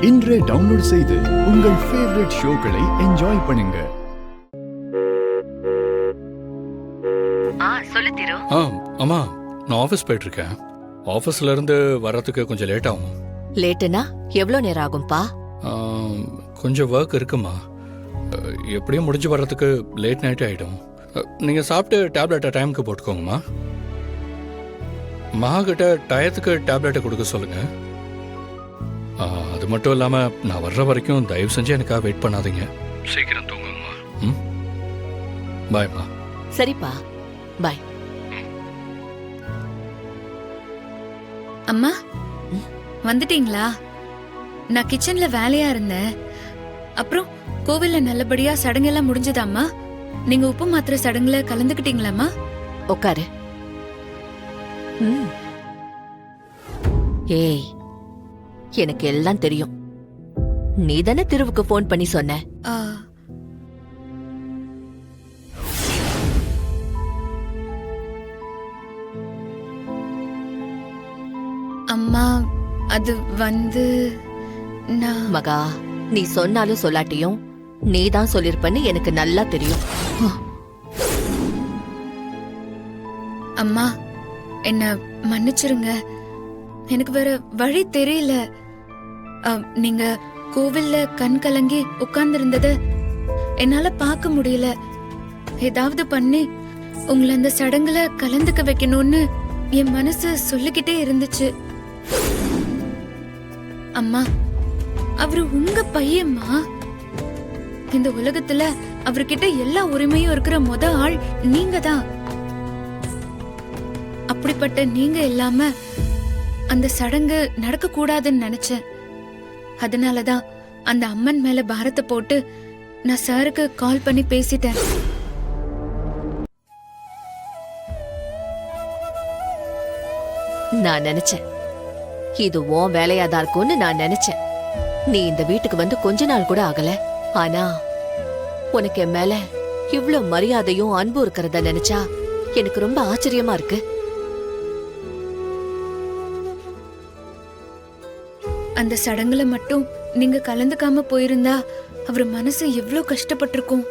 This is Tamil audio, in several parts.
இன்றே டவுன்லோட் செய்து உங்கள் ஃபேவரட் ஷோக்களை என்ஜாய் பண்ணுங்க. சொல்லு திரு. அம்மா, நான் ஆஃபீஸ் போயிட்டு இருக்கேன். ஆஃபீஸ்ல இருந்து வர்றதுக்கு கொஞ்சம் லேட் ஆகும். லேட்டுனா எவ்வளவு நேரம் ஆகும்பா? கொஞ்சம் ஒர்க் இருக்குமா. எப்படியும் முடிஞ்சு வர்றதுக்கு லேட் நைட் ஆகிடும். நீங்கள் சாப்பிட்டு டேப்லெட்டை டைமுக்கு போட்டுக்கோங்கம்மா. மகாகிட்ட டயத்துக்கு டேப்லெட்டை கொடுக்க சொல்லுங்க. அது மட்டும் இல்லாமல் நான் வர்ற வரைக்கும் தயவு செஞ்சு எனக்காக வெயிட் பண்ணாதீங்க. சீக்கிரம் தூங்குங்கம்மா. ம், பாய்மா. சரிப்பா, பாய். அம்மா வந்துட்டீங்களா? நான் கிச்சன்ல வேலையா இருந்தேன். அப்புறம் கோவில்ல நல்லபடியா சடங்கெல்லாம் முடிஞ்சதாம்மா? நீங்க உப்பு மாத்திரை சடங்குல கலந்துக்கிட்டீங்களாம்மா? உட்காரு. ஏய், எனக்கு எல்லாம் தெரியும். நீ தானே திருவுக்கு போன் பண்ணி சொன்ன. அம்மா அது வந்து மகா, நீ சொன்னாலும் சொல்லாட்டியும் நீ தான் சொல்லிருப்பன்னு எனக்கு நல்லா தெரியும். அம்மா என்ன மன்னிச்சிருங்க. எனக்கு வேற வழி தெரியல. நீங்க கோவில்ல கண் கலங்கி உட்கார்ந்து இருந்தத என்னால பார்க்க முடியல. ஏதாவது பண்ணி உங்களை அந்த சடங்குல கலந்துக்க வைக்கணும்னு என் மனசு சொல்லிக்கிட்டே இருந்துச்சு. அம்மா, அவரு உங்க பையன்மா. இந்த உலகத்துல அவர்கிட்ட எல்லா உரிமையும் இருக்கிற ஆள் நீங்க தான். அப்படிப்பட்ட நீங்க இல்லாம அந்த சடங்கு நடக்க கூடாதுன்னு நினைச்சேன். அதனாலதான் அந்த அம்மன் மேல பாரத்தை போட்டு நான் சாருக்கு கால் பண்ணி பேசிட்டேன். நான் நினைச்சேன் இது உன் வேலையாதான் இருக்கும்னு நான் நினைச்சேன். நீ இந்த வீட்டுக்கு வந்து கொஞ்ச நாள் கூட ஆகல. ஆனா உனக்கு என் மேல இவ்ளோ மரியாதையும் அன்பும் இருக்கிறத நினைச்சா எனக்கு ரொம்ப ஆச்சரியமா இருக்கு. அந்த சடங்குல மட்டும் நீங்க கலந்துக்காம போயிருந்தா அவர் மனசு எவ்வளவு கஷ்டப்பட்டிருக்கும்.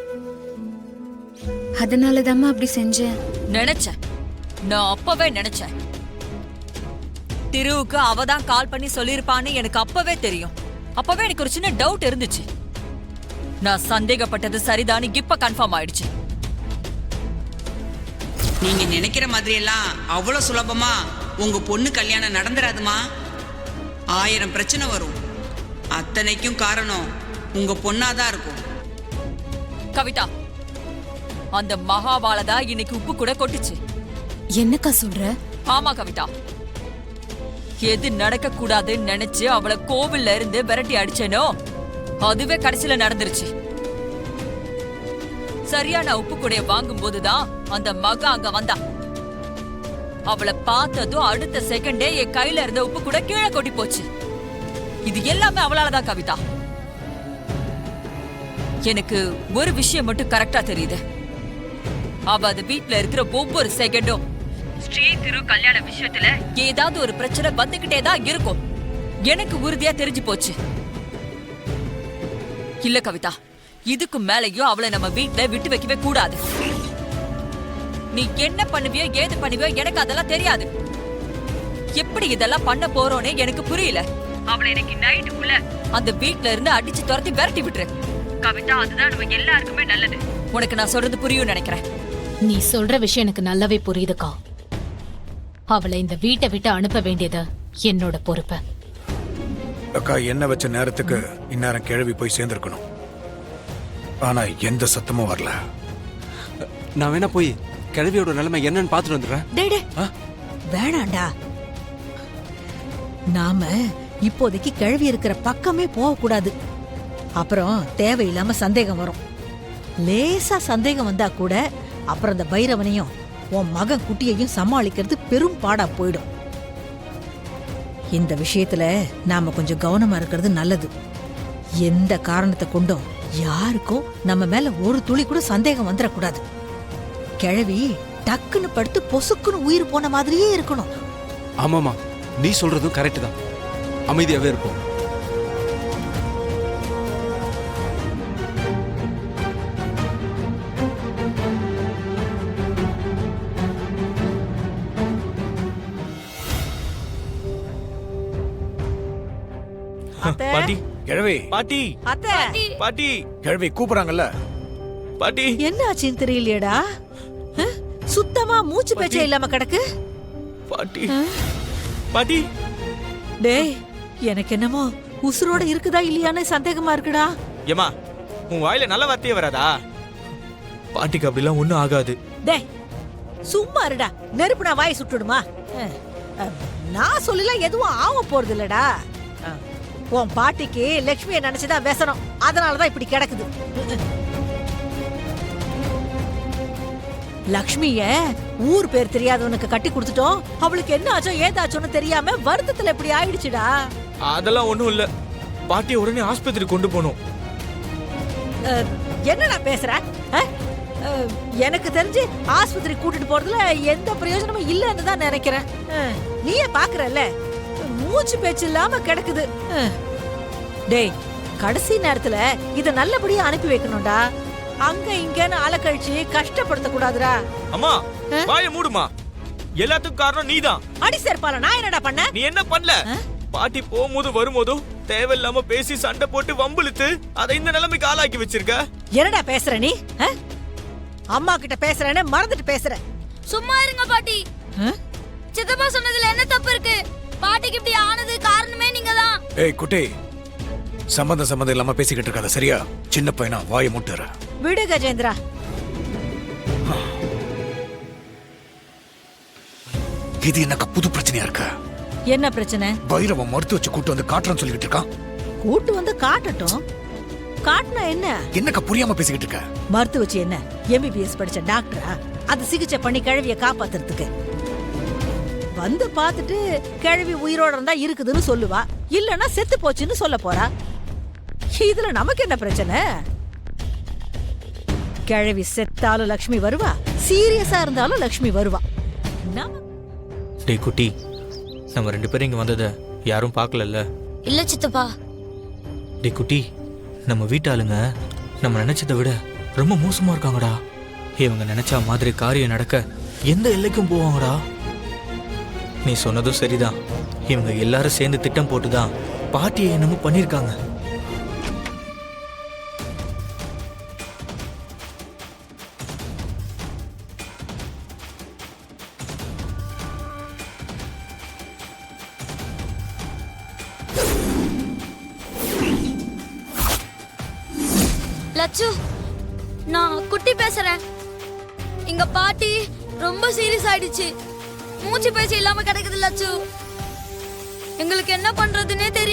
அதனாலதாம்மா அப்படி செஞ்சேன். நினைச்சேன், நான் அப்பவே நினைச்சேன். திருவுக்கு அவதான் கால் பண்ணி சொல்லிருப்பான்னு எனக்கு அப்பவே தெரியும். அப்பவே எனக்கு ஒரு சின்ன டவுட் இருந்துச்சு. நான் சந்தேகப்பட்டது சரிதானு இப்ப கன்ஃபார்ம் ஆயிடுச்சு. நீங்க நினைக்கிற மாதிரி எல்லாம் அவ்வளவு சுலபமா உங்க பொண்ணு கல்யாணம் நடந்துராதுமா. 1000 பிரச்சனை வரும். அத்தனைக்கும் காரணம் உங்க பொண்ணாதான் இருக்கும். கவிதா, அந்த மகாவாலதான் இன்னைக்கு உப்பு கூட கொட்டுச்சு. என்னக்கா சொல்ற? ஆமா கவிதா, எது நடக்க கூடாதுன்னு நினைச்சு அவளை கோவில்ல இருந்து விரட்டி அடிச்சேனோ அதுவே கடைசியில நடந்துருச்சு. சரியா நான் உப்பு கூடைய வாங்கும் போதுதான் அந்த மகா அங்க வந்தா. அவளை பார்த்ததும் அடுத்த செகண்டே என் கையில இருந்த உப்பு கூட கீழே கொட்டி போச்சு. இது எல்லாமே அவளாலதான் கவிதா. எனக்கு ஒரு விஷயம் மட்டும் கரெக்டா தெரியுது. அவ அது வீட்டுல இருக்கிற ஒவ்வொரு செகண்டும் ஸ்ரீ திரு கல்யாண விஷயத்துல ஏதாவது ஒரு பிரச்சனை வந்துகிட்டே தான் இருக்கும். எனக்கு உறுதியா தெரிஞ்சு போச்சு. இல்ல கவிதா, இதுக்கு மேலையும் அவளை நம்ம வீட்டுல விட்டு வைக்கவே கூடாது. நீ என்ன பண்ணுவியோ ஏது பண்ணுவியோ எனக்கு அதெல்லாம் தெரியாது. எப்படி இதெல்லாம் பண்ண போறோன்னு எனக்கு புரியல. அவளை இன்னைக்கு நைட்டுக்குள்ள அந்த வீட்டுல இருந்து அடிச்சு துரத்தி விரட்டி விட்டுரு கவிதா. அதுதான் நம்ம எல்லாருக்குமே நல்லது. உனக்கு நான் சொல்றது புரியும் நினைக்கிறேன். நீ சொல்ற விஷயம் எனக்கு நல்லாவே புரியுதுக்கா. அவளை இந்த வீட்டை விட்டு அனுப்ப வேண்டியது என்னோட பொறுப்பு. அக்கா, என்ன வச்ச நேரத்துக்கு இந்நேரம் கிழவி போய் சேர்ந்திருக்கணும். ஆனா எந்த சத்தமும் வரல. நான் வேணா போய் கிழவியோட நிலைமை என்னன்னு பாத்துட்டு வந்துடுறேன். வேணாண்டா, நாம இப்போதைக்கு கிழவி இருக்கிற பக்கமே போக கூடாது. அப்புறம் தேவையில்லாம சந்தேகம் வரும். லேசா சந்தேகம் வந்தா கூட அப்புறம் அந்த பைரவனையும் உன் மகன் குட்டியையும் சமாளிக்கிறது பெரும் பாடா போயிடும். இந்த விஷயத்துல நாம கொஞ்சம் கவனமா இருக்கிறது நல்லது. எந்த காரணத்தை கொண்டும் யாருக்கும் நம்ம மேல ஒரு துளி கூட சந்தேகம் வந்துடக்கூடாது. கிழவி டக்குன்னு படுத்து பொசுக்குன்னு உயிர் போன மாதிரியே இருக்கணும். ஆமாமா, நீ சொல்றதும் கரெக்ட் தான். அமைதியாவே இருப்போம். அத்தை பாட்டி கிழவி பாட்டி அத்தை பாட்டி கிழவி கூப்பிடுறாங்கல்ல. பாட்டி என்ன ஆச்சுன்னு தெரியலையேடா. சுத்தமா மூச்சு பேச்சே இல்லாம கிடக்கு. பாட்டி பாட்டி டேய் எனக்கு என்னமோ உசுரோட இருக்குதா இல்லையான்னு சந்தேகமா இருக்குடா. ஏமா உன் வாயில நல்ல வார்த்தையே வராதா? பாட்டிக்கு அப்படிலாம் ஒண்ணும் ஆகாது. டேய் சும்மா இருடா. நெருப்பு நான் வாயை சுட்டுடுமா? நான் சொல்லலாம் எதுவும் ஆக போறது இல்லடா. உன் பாட்டிக்கு லட்சுமியை நினைச்சுதான் பேசணும். அதனாலதான் இப்படி கிடக்குது. லக்ஷ்மிய ஊர் பேர் தெரியாதவனுக்கு கட்டி கொடுத்துட்டோம். அவளுக்கு என்ன ஆச்சோ ஏதாச்சோன்னு தெரியாம வருத்தத்துல இப்படி ஆயிடுச்சுடா. அதெல்லாம் ஒண்ணும் இல்ல. பாட்டியை உடனே ஆஸ்பத்திரி கொண்டு போகணும். என்னடா பேசுற? எனக்கு தெரிஞ்சு ஆஸ்பத்திரி கூட்டிட்டு போறதுல எந்த பிரயோஜனமும் இல்லைன்னு தான் நினைக்கிறேன். நீயே பாக்குறல்ல மூச்சு பேச்சு இல்லாம கிடக்குது. டேய் கடைசி நேரத்துல இத நல்லபடியா அனுப்பி வைக்கணும்டா. அங்க இங்கன்னு அலக்கழிச்சு கஷ்டப்படுத்த கூடாதுடா. அம்மா வாயை மூடுமா. எல்லாத்துக்கும் காரணம் நீதான். அடி சேர்ப்பால நான் என்னடா பண்ண? நீ என்ன பண்ணல? பாட்டி போகும்போது வரும்போதும் தேவையில்லாம பேசி சண்டை போட்டு வம்பிழுத்து அதை இந்த நிலைமைக்கு ஆளாக்கி வச்சிருக்க. என்னடா பேசுற நீ? அம்மா கிட்ட பேசுறேன்னு மறந்துட்டு பேசுற. சும்மா இருங்க பாட்டி. சித்தப்பா சொன்னதுல என்ன தப்பு இருக்கு? பாட்டிக்கு இப்படி ஆனது காரணமே நீங்க தான். ஏய் குட்டி, சம்பந்தம் இல்லாம பேசிக்கிட்டு இருக்காத சரியா? சின்ன பையனா வாயை மூட்டுற. விடு கஜேந்திரா. இது என்னக்கா புது பிரச்சனையா இருக்க? என்ன பிரச்சனை? பைரவன் மறுத்து வச்சு கூட்டு வந்து காட்டுறான்னு சொல்லிக்கிட்டு இருக்கான். கூட்டு வந்து காட்டட்டும். காட்டுனா என்ன? என்னக்கா புரியாம பேசிக்கிட்டு இருக்க? மறுத்து வச்சு என்ன MBBS படிச்ச டாக்டரா? அது சிகிச்சை பண்ணி கிழவிய காப்பாத்துறதுக்கு வந்து பார்த்துட்டு கிழவி உயிரோட இருந்தா இருக்குதுன்னு சொல்லுவா, இல்லன்னா செத்து போச்சுன்னு சொல்ல போறா. இதுல நமக்கு என்ன பிரச்சனை? கிழவி செத்தாலும் லக்ஷ்மி வருவா, சீரியஸா இருந்தாலும் லக்ஷ்மி வருவா. டேய் குட்டி, நம்ம 2 பேரும் இங்க வந்தத யாரும் பார்க்கலல்ல? இல்ல சித்தப்பா. டேய் குட்டி, நம்ம வீட்டாளுங்க நம்ம நினைச்சதை விட ரொம்ப மோசமா இருக்காங்கடா. இவங்க நினைச்ச மாதிரி காரியம் நடக்க எந்த எல்லைக்கும் போவாங்கடா. நீ சொன்னதும் சரிதான். இவங்க எல்லாரும் சேர்ந்து திட்டம் போட்டுதான் பாட்டியை என்னமோ பண்ணிருக்காங்க. லட்சு, நான் குட்டி பேசுறேன். எங்க பாட்டி ரொம்ப சீரியஸ் ஆயிடுச்சு. மூச்சு பேச்சு இல்லாம கிடக்குது லட்சு. எங்களுக்கு என்ன பண்றதுன்னே தெரியல.